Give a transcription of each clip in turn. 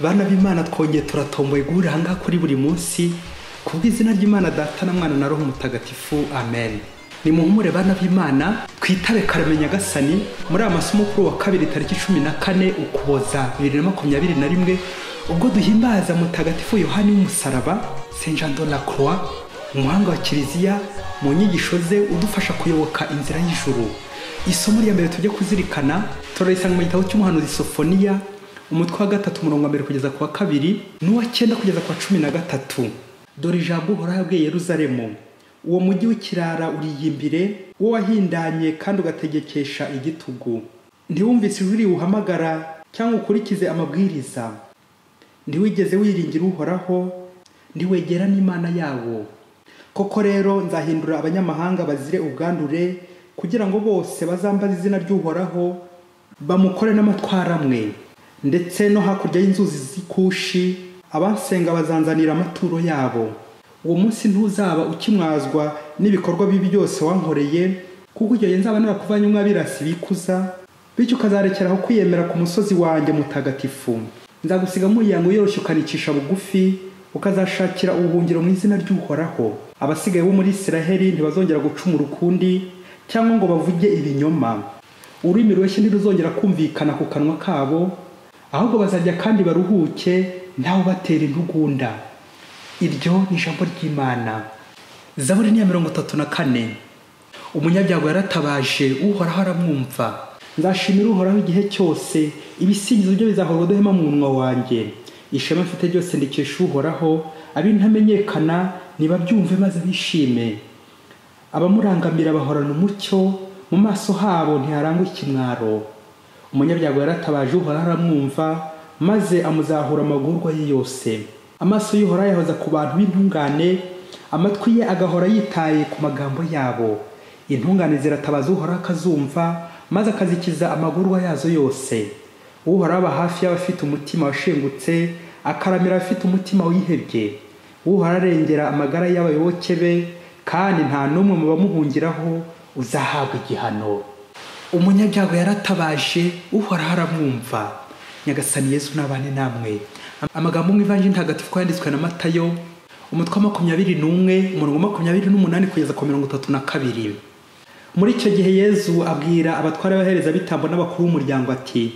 Bana b'Imana twongeye turatomboye guhurira aha ngaha kuri buri munsi kubw'izina ry'Imana Data na Mwana na Roho Mutagatifu. Amen. Ni muhumure bana b'Imana twitabe Karame Nyagasani muri amasomo kuri wa kabiri tariki 14 Ukuboza 2021 ubwo duhimbaza Mutagatifu Yohani w'umusaraba Saint Jean de la Croix, umuhanga wa Kiliziya mu nyigisho ze udufasha kuyoboka inzira y'ijuru. Isomo rya mbere tujye kuzirikana turarisanga mu gitabo cy'umuhanuzi Sofoniya umutwe wa 3 umurongo wa 1 kugeza ku wa 2 n'uwa 9 kugeza ku wa 13. Dore ijambo Uhoraho yabwiye Yerusalemu: uwo mujyi w'ikirara uriyimbire, uwo wahindanye kandi ugategekesha igitugu. Ntiwumvise ijwi riwuhamagara cyangwa ukurikize amabwiriza. Ntiwigeze wiringira Uhoraho, ntiwegera n'Imana yawo. Koko rero nzahindura abanyamahanga bazire ubwandure, kugira ngo bose bazambaza izina ry'Uhoraho bamukore n'amatwara amwe. Ndetse no hakurya y'inzuzi z'Ikushi abansenga bazanzanira amaturo yabo. Uwo munsi ntuzaba ukimwazwa n'ibikorwa bibi byose wankoreye, kuko igihe nzaba narakuvanye umwabirasi bikuza, bityo ukazarekeraho kwiyemera ku musozi wanjye mutagatifu. Nzagusiga mu yango yoroshye ukanicisha bugufi, ukazashakira ubuhungiro mu izina ry'Uhoraho. Abasigaye bo muri Isiraheli ntibazongera gucumura ukundi cyangwa ngo bavuge ibinyoma. Ururimi rweshye ntiruzongera kumvikana ku kanwa kabo, ahubwo bazajya kandi baruhuke ntawe batera intugunda. Iryo ni ijambo ry'Imana. Zaburi ni 34. Umunyabyago yaratabaje, Uhoraho aramwumva. Nzashimira Uhoraho igihe cyose, ibisingizo byo bizahora udahema mu munwa wanjye. Ishema mfite ryose ndikesha Uhoraho, abintamenyekana nibabyumve maze bishime. Abamurangamira bahorana umucyo, mu maso habo ntiharangwa ikimwaro. Umunyabyago yaratabaje, Uhoraho aramwumva, maze amuzahura amagorwa ye yose. Amaso y'Uhoraho yahoza ku bantu b'intungane, amatwi ye agahora yitaye ku magambo yabo. Intungane ziratabaza Uhoraho akazumva, maze akazikiza amagorwa yazo yose. Uhoraho aba hafi y'abafite umutima washengutse, akaramira abafite umutima wihebye. Uhoraho arengera amagara y'abayoboke be, kandi nta n'umwe mu bamuhungiraho uzahabwa igihano. Umunyabyago yaratabaje, Uhoraho aramwumva. Nyagasani Yesu nabane namwe. Amagambo mu Ivanjili ntagatifu yanditswe na Matayo umutwe wa 21 umurongo wa 28 kugeza ku 32. Muri icyo gihe Yesu abwira abatware b'abahereza bitambo n'abakuru b'umuryango ati: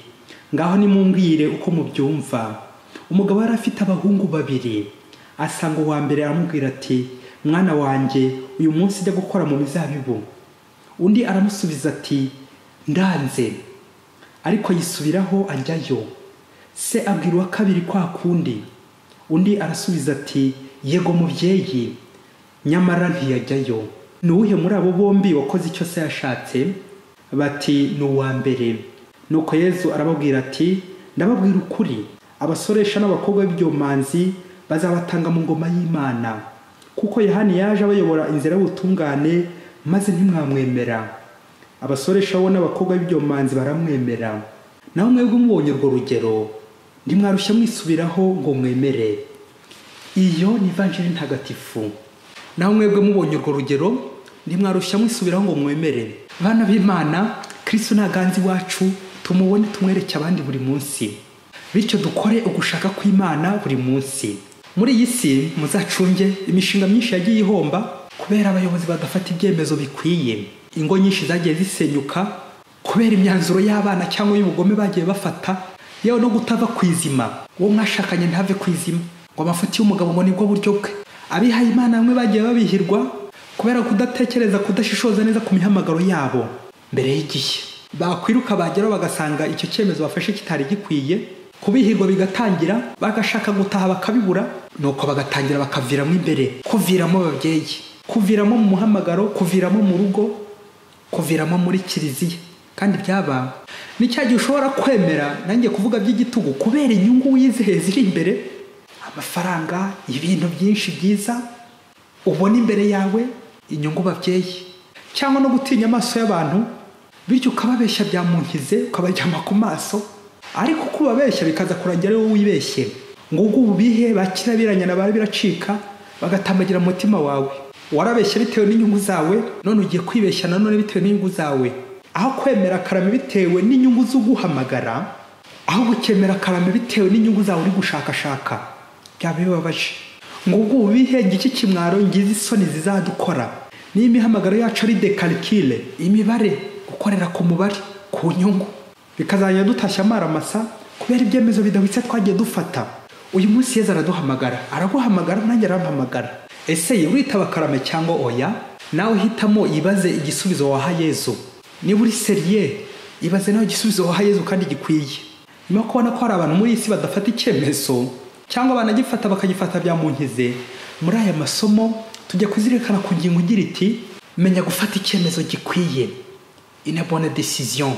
ngaho nimumbwire uko mubyumva. Umugabo yari afite abahungu 2. Asanga uwa mbere aramubwira ati: mwana wanjye, uyu munsi njya gukora mu mizabibu. Undi aramusubiza ati: ndanze. Ariko yisubiraho ajyayo. Se abwira uwa kabiri kwa kundi. Undi arasubiza ati: yego mubyeyi. Nyamara ntiyajyayo. Nuwuhe muri abo bombi wakoze icyo se yashatse? Bati: ni uwa mbere. Nuko Yesu arababwira ati: ndababwira ukuri, abasoresha n'abakobwa b'ibyomanzi bazabatanga mu ngoma y'Imana. Kuko Yohani yaje abayobora inzira y'ubutungane, maze ntimwamwemera. Abasoresha bo n'abakobwa b'ibyomanzi baramwemera. Naho mwebwe mubonye urwo rugero, ntimwarushya mwisubiraho ngo mwemere. Iyo ni Ivanjili ntagatifu. Naho mwebwe mubonye urwo rugero, ntimwarushya mwisubiraho ngo mwemere. Bana b'Imana, Kristo naganzi wacu, tumubone tumwereke abandi buri munsi. Bityo dukore ugushaka kw'Imana buri munsi. Muri iyi si muzacunge imishinga myinshi yagiye ihomba kubera abayobozi badafata ibyemezo bikwiye. Ingo nyinshi zagiye zisenyuka kubera imyanzuro y'abana cyangwa y'ubugome bagiye bafata, yewe no gutava kwizima. Uwo mwashakanye ntave kwizima ngo amafuti y'umugabo ngo nibwo buryo bwe. Abihaye Imana bamwe bagiye babihirwa kubera kudatekereza, kudashishoza neza ku mihamagaro yabo mbere y'igihe. Bakwiruka bagera bagasanga icyo cyemezo bafashe kitari gikwiye, kubihirwa bigatangira, bagashaka gutaha bakabibura, nuko bagatangira bakaviramo imbere, kuviramo ababyeyi, kuviramo mu muhamagaro, kuviramo mu rugo, kuviramo muri Kiliziya. Kandi byaba ni cyagiye ushobora kwemera nanjye kuvuga by'igitugu kubera inyungu wizeye ziri imbere, amafaranga, ibintu byinshi byiza ubona imbere yawe, inyungu babyeyi, cyangwa no gutinya amaso y'abantu, bityo ukababeshya byamunkize, ukabajyama ku maso. Ariko kubabeshya bikaza kurangira wowe wibeshye, ngo ubu bihe bakirabiranya na bari biracika, bagatambagira mu mutima wawe. Warabeshya bitewe n'inyungu zawe, none ugiye kwibeshya nanone bitewe n'inyungu zawe. Aho kwemera Karame bitewe n'inyungu z'uguhamagara, aho gukemera karame bitewe n'inyungu zawe uri gushakashaka byaba bibabaje. ngo ubwo ubihenge iki kimwaro ngize isoni zizadukora niyo imihamagaro yacu ari decalcule, imibare, gukorera ku mubare, ku nyungu, bikazajya dutashya amaramasa kubera ibyemezo bidahwitse twagiye dufata. uyu munsi Yesu araduhamagara, araguhamagara nanjye arampamagara. ese ye uritaba karame cyangwa oya? nawe hitamo, ibaze igisubizo waha Yesu. niba uri seriye, ibaze nawe igisubizo waha Yesu kandi gikwiye. nyuma kubona ko hari abantu muri isi badafata icyemezo cyangwa banagifata bakagifata byamunkize, muri aya masomo tujya kuzirikana ku ngingo igira iti menya gufata icyemezo gikwiye, une bonne décision.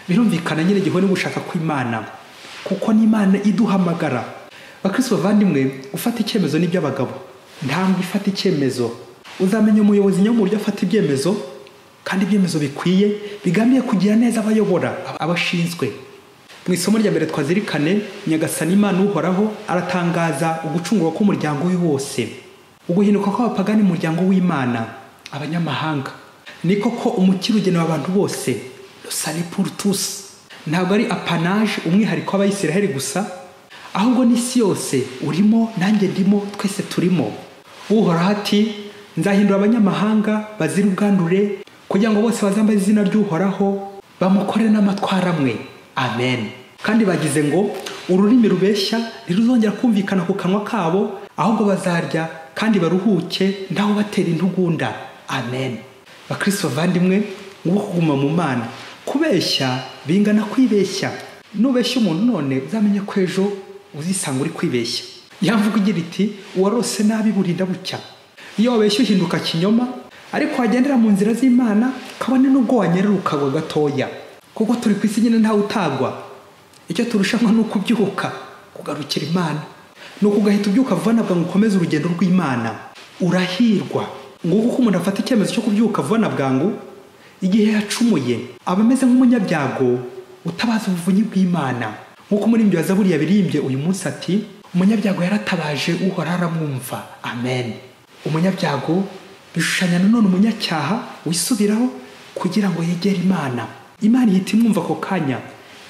birumvikana nyine gihone gushaka kw'Imana, kuko n'Imana iduhamagara. Bakristo bavandimwe, gufata icyemezo ni by'abagabo, ntabwo ifata icyemezo. uzamenya umuyobozi nyamuryo afata ibyemezo, kandi ibyemezo bikwiye bigambye kugira neza abayobora, abashinzwe. mu isomo rya mbere twazirikane, Nyagasani Imana uhoraho aratangaza ugucungurwa k'umuryango we wose, uguhinduka kw'abapagani mu muryango w'Imana, abanyamahanga. ni koko umukiro ugenewe abantu bose, le salut pour tous. ntabwo ari apanage umwihariko w'Abayisiraheli gusa, ahubwo n'isi yose urimo, nanjye ndimo, twese turimo. uhoraho ati nzahindura abanyamahanga bazira ubwandure, kugira ngo bose bazambaze izina ry'uhoraho bamukore n'amatwara amwe. Amen. kandi bagize ngo ururimi rubeshya ntiruzongera kumvikana ku kanwa kabo, ahubwo bazarya kandi baruhuke ndaho batera intugunda. Amen. Bakristo bavandimwe, ngo kuguma mu Mana, kubeshya bingana kwibeshya. nubeshya umuntu none uzamenye ko ejo uzisanga uri kwibeshya. yamvuga igira iti uwarose nabi burinda bucya. iyo wabeshya uhinduka kinyoma, ariko wagendera mu nzira z'Imana kabone n'ubwo wanyerera ukagwa gatoya, kuko turi ku isi nyine ntawe utagwa. icyo turushanwa ni ukubyuka kugarukira Imana, ni ukugahita ubyuka vuba na bwangu ukomeze urugendo rw'Imana. urahirwa nguko uko umuntu afata icyemezo cyo kubyuka vuba na bwangu igihe yacumuye, aba ameze nk'umunyabyago utabaza ubuvunyi bw'Imana, nk'uko umuririmbyi wa Zaburi yabirimbye uyu munsi ati umunyabyago yaratabaje uhoraho aramwumva. Amen. umunyabyago bishushanya nanone umunyacyaha wisubiraho kugira ngo yegere Imana. Imana ihita imwumva ako kanya,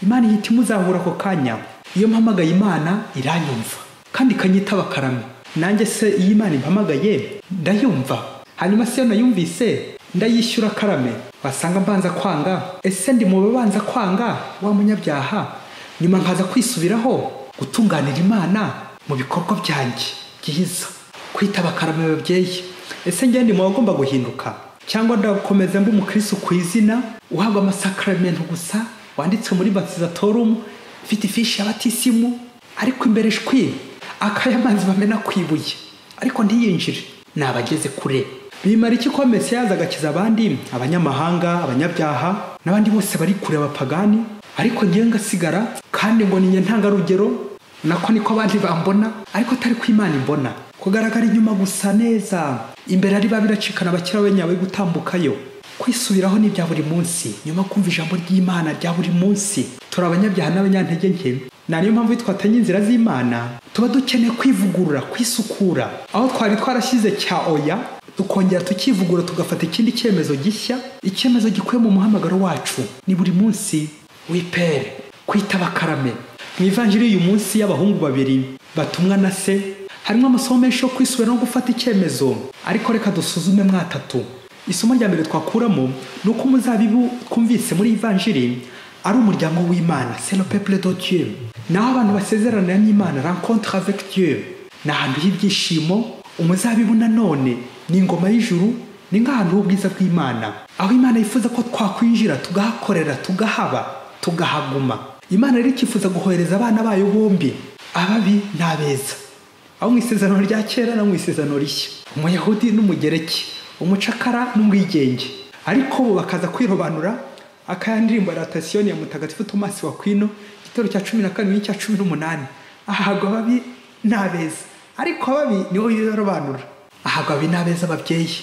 Imana ihita imuzahura ako kanya. iyo mpamagaye Imana iranyumva kandi ikanyitaba karame. nanjye se iyo Imana impamagaye ndayumva, hanyuma se iyo nayumvise ndayishyura karame. wasanga mbanza kwanga, ese ndi mu babanza kwanga wa munyabyaha, nyuma nkaza kwisubiraho gutunganira Imana mu bikorwa byanjye byiza. kwitaba karame babyeyi, ese njye ndi mu bagomba guhinduka cyangwa ndakomeza mba umukristo ku izina uhabwa amasakramentu gusa, wanditse muri baptisatorum, ufite ifishi y'abatisimu, ariko imbere shwi akayamanzi bamena kwibuye ariko ntiyinjire? nabageze kure. bimara iki ko Mesiya yaza agakiza abandi, abanyamahanga, abanyabyaha n'abandi bose bari kure, abapagani, ariko ngiye ngasigara kandi ngo ninye ntangarugero, nako niko abandi bambona, ariko atari ko Imana imbona. kugaragara inyuma gusa neza, imbere ari babiracikana abakira benyawe gutambukayo. kwisubiraho ni bya buri munsi, nyuma kumva ijambo ry'Imana rya buri munsi. turi abanyabyaha n'abanyantege nke, niyo mpamvu twatanye inzira z'Imana tuba dukeneye kwivugurura, kwisukura. aho twari twarashyize cya oya, tukongera tukivugura, tugafata ikindi cyemezo gishya, icyemezo gikuye mu muhamagaro wacu. ni buri munsi wipere kwitaba karame. mu ivanjiri y'uyu munsi y'abahungu babiri batumwa na se harimo amasomo menshi yo kwisubira no gufata icyemezo, ariko reka dusuzume mwatatu. isomo rya mbere twakuramo ni uko umuzabibu twumvise muri ivanjiri ari umuryango w'Imana, c'est le peuple de Dieu. naho abantu basezerana n'Imana, rencontre avec Dieu, ni ahantu h'ibyishimo. umuzabibu nanone ni ingoma y'ijuru, ni nk'ahantu h'ubwiza bw'Imana, aho Imana yifuza ko twakwinjira tugahakorera, tugahaba, tugahaguma. Imana rero ikifuza guhohereza abana bayo bombi, ababi n'abeza, aho mu isezerano rya kera no mu isezerano rishya, umuyahudi n'umugereki, umucakara n'umwigenge. ariko bo bakaza kwirobanura. akayandirimbo Adaptation ya Mutagatifu Thomas wa Aquino, igitero cya 14 n'icya 18. ahagwa ababi n'abeza, ariko ababi niho yirobanura. ahagwa ababi n'abeza ababyeyi.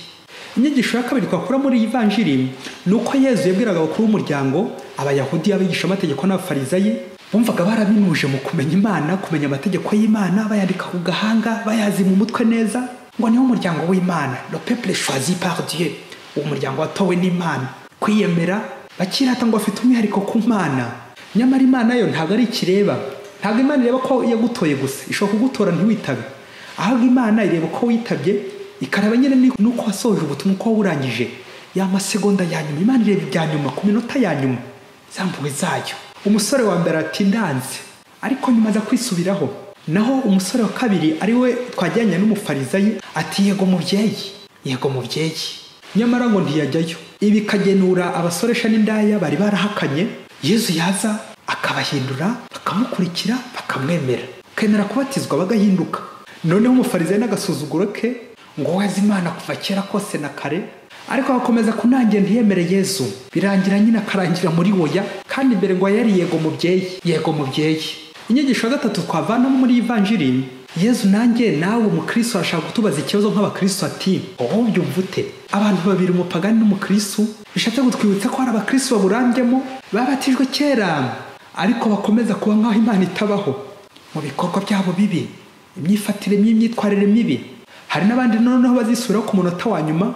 inyigisho ya kabiri twakura muri iyi vanjiri ni uko Yezu yabwiraga abakuru b'umuryango, abayahudi, abigisha amategeko n'abafarizayi, bumvaga baraminuje mu kumenya Imana, kumenya amategeko y'Imana, bayandika ku gahanga, bayazi mu mutwe neza, ngo niho umuryango w'Imana, le peuple choisi par Dieu, uwo muryango watowe n'Imana. kwiyemera, bakirata ngo afite umwihariko ku Mana, nyamara Imana yo ntabwo ari ikireba. Ntabwo Imana ireba ko yagutoye gusa, ishobora kugutora ntiwitabe, ahubwo Imana ireba ko witabye, ikareba nyine nuko wasohoje ubutumwa uko wawurangije ya masegonda ya nyuma. Imana ireba ibya nyuma ku minota ya nyuma zambuwe zayo. Umusore wa mbere ati ndanze, ariko nyuma aza kwisubiraho. Naho umusore wa kabiri ari we twajyanye n'umufarizayi ati yego mubyeyi, yego mubyeyi, nyamara ngo ntiyajyayo. Ibi kagenura abasoresha n'indaya bari barahakanye Yesu yaza akabahindura, bakamukurikira, bakamwemera, kemera kubatizwa bagahinduka. Noneho umufarizayi n'agasuzuguro ke ngo wazi Imana kuva kera kose na kare, ariko akomeza kunangira ntiyemere Yesu. Birangira nyine akarangira muri oya, kandi imbere ngo yari yego mubyeyi, yego mubyeyi. Inyigisho ya gatatu twavanamo muri Evanjiri, Yesu nanjye nawe umukristo arashaka kutubaza ikibazo nk'abakristo ati wowe byumva ute? Abantu babiri, umupagani n'umukristo, bishatse gutwibutsa ko hari abakristo baburandyemo babatijwe kera ariko bakomeza kuba nk'aho Imana itabaho mu bikorwa byabo bibi, imyifatire my'imyitwarire mibi. Hari n'abandi noneho bazisubiraho ku munota wa nyuma.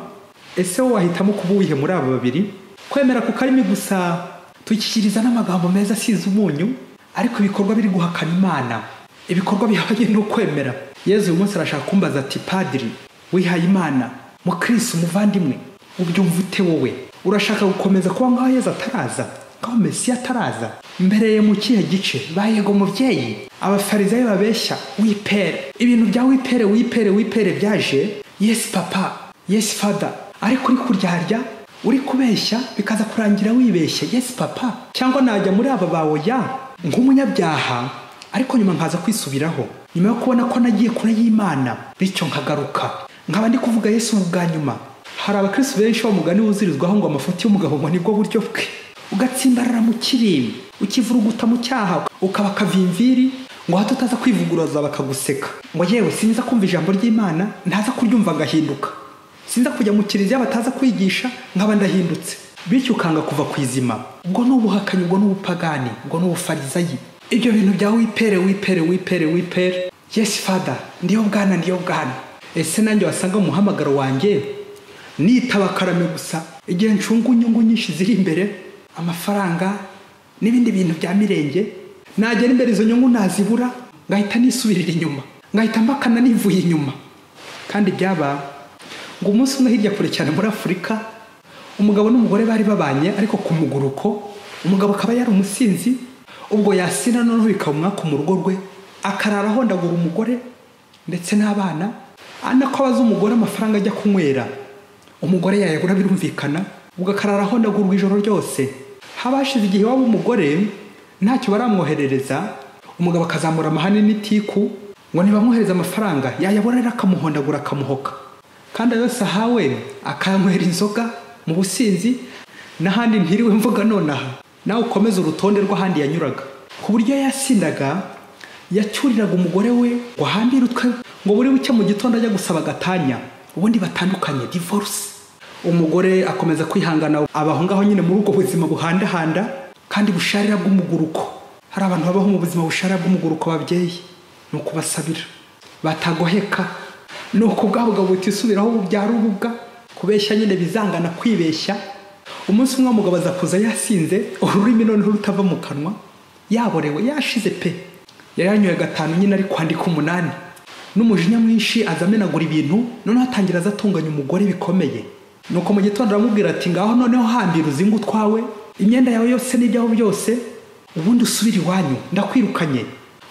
Ese wowe wahitamo kuba uwihe muri aba babiri? Kwemera ku karimi gusa tukikiriza n'amagambo meza asize umunyu, ariko ibikorwa biri guhakana Imana, ibikorwa bihabanye no kwemera. Yesu uyu munsi arashaka kumbaza ati padiri wihaye Imana, mukristo, umuvandimwe, ubyumva ute wowe? Urashaka gukomeza kuba nk'aho Yesu ataraza, nk'aho Mesiya ataraza? Mbereye mu kihe gice? Bayego mubyeyi, abafarizayi babeshya wipere, ibintu bya wipere byaje yes papa, yes father, ariko uri kuryarya, uri kubeshya, bikaza kurangira wibeshye yes papa. Cyangwa najya muri aba bawo ya nk'umunyabyaha, ariko nyuma nkaza kwisubiraho, nyuma yo kubona ko nagiye kure y'Imana, bityo nkagaruka nkaba ndi kuvuga Yesu bwa nyuma. Hari abakristo benshi bamugani wuzirizwaho ngo amafuti y'umugabo ngo nibwo buryo bwe, ugatsimbarara mu kirimi, ukivuruguta mu cyaha, ukaba kavimviri, ngo hato utaza kwivuguruza bakaguseka, ngo yewe sinza kumva ijambo ry'Imana, ntaza kuryumva agahinduka, sinza kujya mu kiliziya bataza kwigisha nkaba ndahindutse, bityo ukanga kuva ku izima. Ubwo n'ubuhakanyi, ubwo n'ubupagani, ubwo n'ubufarizayi. Ibyo bintu bya wipere, yes father, ndiyo bwana. Ese nanjye wasanga mu muhamagaro wanjye nitaba karame gusa, igihe ncunga inyungu nyinshi ziri imbere, amafaranga n'ibindi bintu bya mirenge, nagera imbere izo nyungu nazibura, ngahita nisubirira inyuma, ngahita mbakana nivuye inyuma. Kandi byaba ngo umunsi umwe hirya kure cyane muri Afurika, umugabo n'umugore bari babanye ariko ku muguruko, umugabo akaba yari umusinzi. Ubwo yasina noneho bikaba umwaka mu rugo rwe, akarara ahondagura umugore ndetse n'abana, anako abaza umugore amafaranga ajya kunywera. Umugore yayagura birumvikana, ubwo akarara ahondagurwa ijoro ryose. Habashize igihe waba umugore ntacyo baramwoherereza, umugabo akazamura amahane n'itiku ngo nibamwohereza amafaranga, yayabona rero akamuhondagura akamuhoka, kandi yose ahawe akanywera inzoga mu businzi n'ahandi ntiriwe mvuga nonaha. Nawe ukomeza urutonde rw'ahandi yanyuraga, ku buryo yasindaga yacyuriraga umugore we ngo ahambire utwe, ngo buri buke mu gitondo ajya gusaba gatanya, ubundi batandukanye, divorce. Umugore akomeza kwihangana, abaho ngaho nyine muri ubwo buzima buhandahanda kandi busharira bw'umuguruko. Hari abantu babaho mu buzima busharira bw'umuguruko, babyeyi ni ukubasabira, batagoheka, ni ukubwabugabo butisubiraho bubyara ububwa, kubeshya nyine bizangana kwibeshya. Umunsi umwe umugabo aza kuza yasinze, ururimi noneho rutava mu kanwa, yaborewe, yashize pe, yaranyoye 5 nyine ari kwandika 8, n'umujinya mwinshi azamenagura ibintu, noneho atangira azatunganya umugore bikomeye. Nuko mu gitondo aramubwira ati ngaho noneho hambira uzingu twawe, imyenda yawe yose n'ibyaho byose, ubundi usubira iwanyu, ndakwirukanye.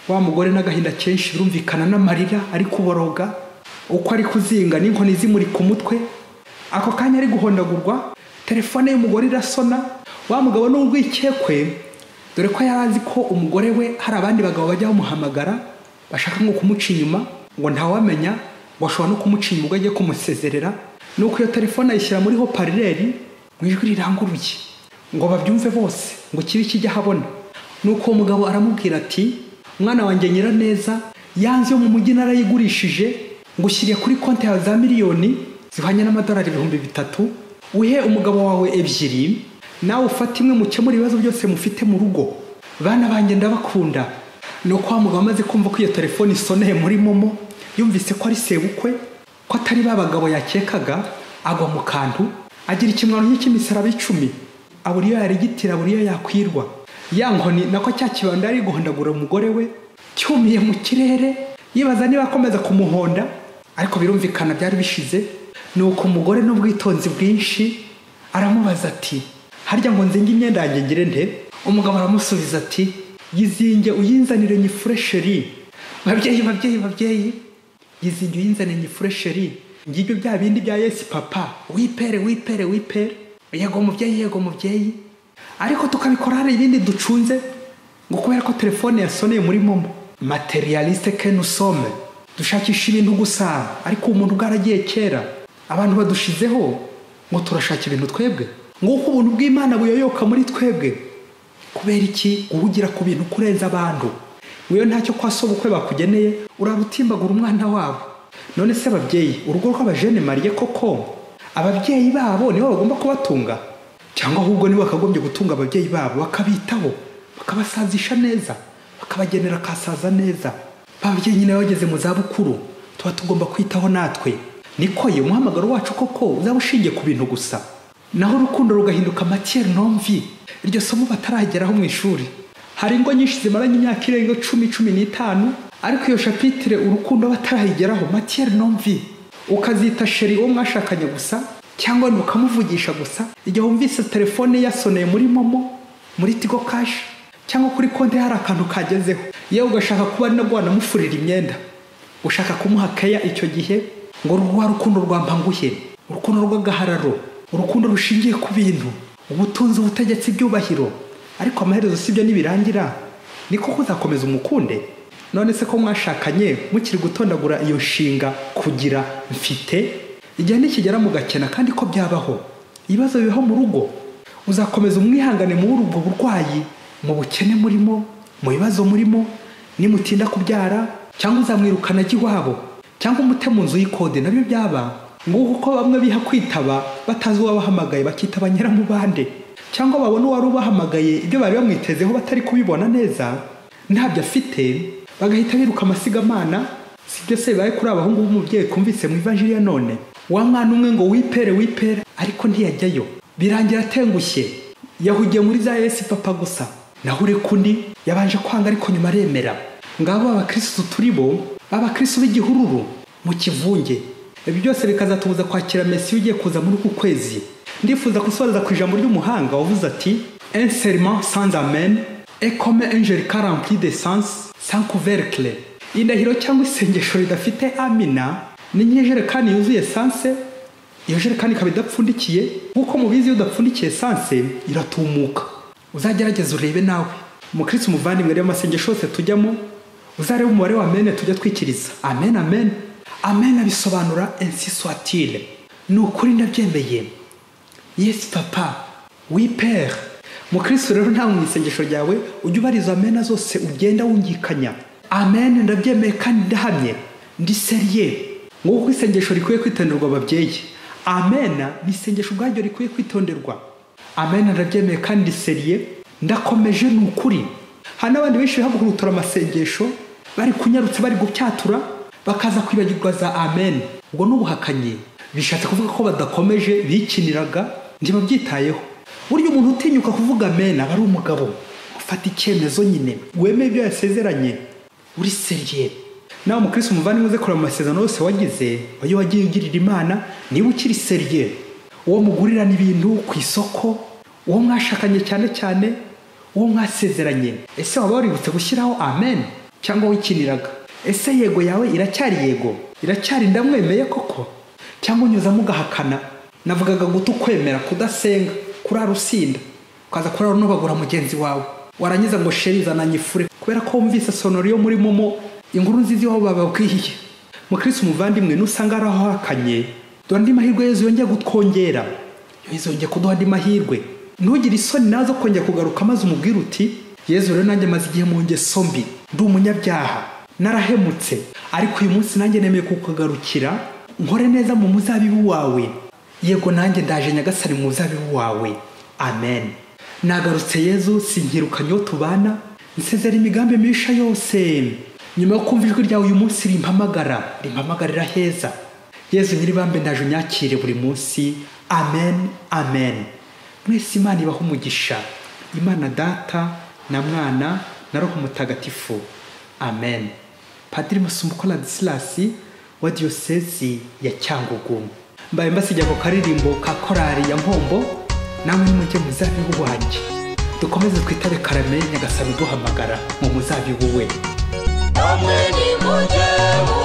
Wa mugore n'agahinda kenshi birumvikana n'amarira ari kuboroga, uko ari kuzinga n'inkoni zimuri ku mutwe. Ako kanya ari guhondagurwa, telefone y'umugore irasona. Wa mugabo n'urwikekwe, dore ko yarazi ko umugore we hari abandi bagabo bajya bamuhamagara bashaka ngo kumuca inyuma, ngo ntawamenya ngo ashobora no kumuca inyuma ubwo agiye kumusezerera. Nuko iyo telefone ayishyira muri hoparleri mu ijwi riranguruye ngo babyumve bose, ngo kibi kijya habona. Nuko uwo mugabo aramubwira ati mwana wanjye Nyiraneza yanze yo mu mujyi narayigurishije, ngo ushyiriye kuri konti yawe za miliyoni zihwanye n'amadolari 3,000, uhe umugabo wawe 2, nawe ufata imwe mukemura ibibazo byose mufite mu rugo, bana banjye ndabakunda. Nuko wa mugabo amaze kumva ko iyo telefone isoneye muri momo, yumvise ko ari sebukwe, ko atari babagabo yakekaga, agwa mu kantu, agira ikimwaro cy'imisaraba 10, aburiyo yarigitira, aburiyo yakwirwa. ya nkoni nako cya kibando ari guhondagura umugore we cyumiye mu kirere yibaza niba akomeza kumuhonda, ariko birumvikana byari bishize. Nuko umugore n'ubwitonzi bwinshi aramubaza ati harya ngo nzinge imyenda yanjye ngire nte? Umugabo aramusubiza ati yizinge uyinzanire nyifure sheri. Babyeyi yizinge uyinzanire nyifure sheri. Ngibyo bya bindi bya Yesu papa, wipere. Yego mubyeyi. Ariko tukabikora hari ibindi ducunze ngo kubera ko telefone yasoneye muri momo. Materialiste que nous sommes, dushakisha ibintu gusa, ariko umuntu bwaragiye kera. Abantu badushizeho ngo turashaka ibintu twebwe, nguko ubuntu bw'Imana buyoyoka muri twebwe. Kubera iki? Guhugira ku bintu kurenza abantu. Wewe ntacyo kwa sobukwe bakugeneye, urarutimbagura umwana wabo. None se ababyeyi, urugo rw'abajene mariye koko ababyeyi babo nibo bagomba kubatunga, cyangwa ahubwo nibo bakagombye gutunga ababyeyi babo bakabitaho, bakabasazisha neza, bakabagenera kasaza neza? Babyeyi nyine bageze mu za bukuru tuba tugomba kwitaho natwe. Niko ye umuhamagaro wacu koko uzaba ushingiye ku bintu gusa, naho urukundo rugahinduka matière non vie. Iryo somo batarageraho mu ishuri. Hari ingo nyinshi zimaranye imyaka irenga 10-15, ariko iyo chapitre urukundo batarayigeraho, matière non vie. Ukazita sheri uwo mwashakanye gusa, cyangwa ukamuvugisha gusa igihe wumvise telefone yasoneye muri momo, muri Tigo Cash, cyangwa kuri konti hari akantu kagezeho. Yewe ugashaka kuba ari nabwo wanamufurira imyenda, ushaka kumuha keya icyo gihe, ngo rwa rukundo rwampanguhe, urukundo rw'agahararo, urukundo rushingiye ku bintu, ubutunzi, ubutegetsi, ibyubahiro. Ariko amaherezo sibyo nibirangira, niko kuzakomeza umukunde? None se ko mwashakanye mukiri gutondagura iyo nshinga kugira mfite, igihe nikigera mu gakena kandi ko byabaho, ibibazo bibaho mu rugo, uzakomeza umwihangane muri ubwo burwayi, mu bukene murimo, mu bibazo murimo, nimutinda kubyara, cyangwa uzamwirukana ajya iwabo, cyangwa umute mu nzu y'ikode? Nabyo byaba nguko ko bamwe biha kwitaba batazi uwabahamagaye, bakitaba nyiramubande, cyangwa babona uwari ubahamagaye ibyo bari bamwitezeho batari kubibona neza, ntabyo afite, bagahita biruka amasigamana. Sibyo se bibaye kuri abahungu b'umubyeyi kumvise mu Evangelia none? Wa mwana umwe ngo wipere, ariko ntiyajyayo, birangira atengushye, yahugiye muri za Yesu papa gusa. Naho ure kundi yabanje kwanga, ariko nyuma aremera. Ngabo abakristo turibo, abakristo b'igihururu mu kivunge. Ibi byose bikazatubuza kwakira Mesiya ugiye kuza muri uku kwezi. Ndifuza gusoreza ku ijambo ry'umuhanga wavuze ati un serment sans amen est comme un jerrycan rempli d'essence sans couvercle. Indahiro cyangwa isengesho ridafite amina ni nk'ijerekani yuzuye essence, iyo jerekani ikaba idapfundikiye. Kuko mubizi iyo udapfundikiye essence iratumuka. Uzagerageza urebe nawe umukristo umuvandimwe rero amasengesho yose tujyamo, uzarebe umubare wa amen tujya twikiriza. Amen bisobanura ainsi soit-il. Ni ukuri ndabyemeye. Yes papa, oui père. Mukristo rero nta mu isengesho ryawe ujye ubariza amen zose ugenda wungikanya. Amen ndabyemeye kandi ndahamye, ndi serieux. Nguko isengesho rikwiye kwitonderwa ababyeyi. Amen ni isengesho ubwaryo rikwiye kwitonderwa. Amen ndabyemeye kandi ndi serieux, ndakomeje ni ukuri. Hano abandi benshi bahagurutura amasengesho bari kunyarutsa, bari gupyatura, bakaza kwibagirwa za amen. Ubwo n'ubuhakanye, bishatse kuvuga ko badakomeje, bikiniraga, ntibabyitayeho. Buryo umuntu utinyuka kuvuga amen aba ari umugabo ufata icyemezo nyine, wemeye ibyo yasezeranye, uri serieux. Nawe umukristo umuvandimwe uze kureba amasezerano yose wagize, ayo wagiye ugirira Imana, niba ukiri serieux, uwo mugurira n'ibintu ku isoko, uwo mwashakanye cyane, uwo mwasezeranye, ese waba waributse gushyiraho amen cyangwa wikiniraga? Ese yego yawe iracyari yego, iracyari ndamwemeye koko, cyangwa unyuzamo ugahakana? Navugaga guta ukwemera, kudasenga, kurara usinda, ukaza kurara unubagura mugenzi wawe, warangiza ngo sheri zananyifure kubera ko wumvise sonori yo muri momo, inkuru nziza aho bababwiye. Mukristo umuvandimwe nusanga araho hakanye, dore andi mahirwe Yesu yongeye gutwongera, Yesu yongeye kuduha andi mahirwe. Ntugire isoni nazo kongera kugaruka, maze umubwire uti Yesu rero nanjye maze igihe mu ngeso mbi, ndi umunyabyaha, narahemutse, ariko uyu munsi nanjye nemeye kukugarukira, nkore neza mu muzabibu wawe. Yego nanjye ndaje Nyagasani mu muzabibu wawe. Amen. Nagarutse Yesu, sinkirukanye uwo tubana, nsezera imigambi misha yose. Nyuma yo kumva ijwi ryawe uyu munsi rimpamagarira heza. Yesu nyiribambe ndaje unyakire buri munsi. Amen. Mwese Imana ibahe umugisha. Imana Data, na Mwana na Roho Mutagatifu. Amen. Padiri Musumbuko Ladislas wa Diyosezi ya Cyangugu. Mbaye mbasigira ko karirimbo ka korari ya Mpombo, namwe nimujye mu muzabibu wanjye. Dukomeze twitabe karame Nyagasani duhamagara mu muzabibu we. Namwe nimujye mu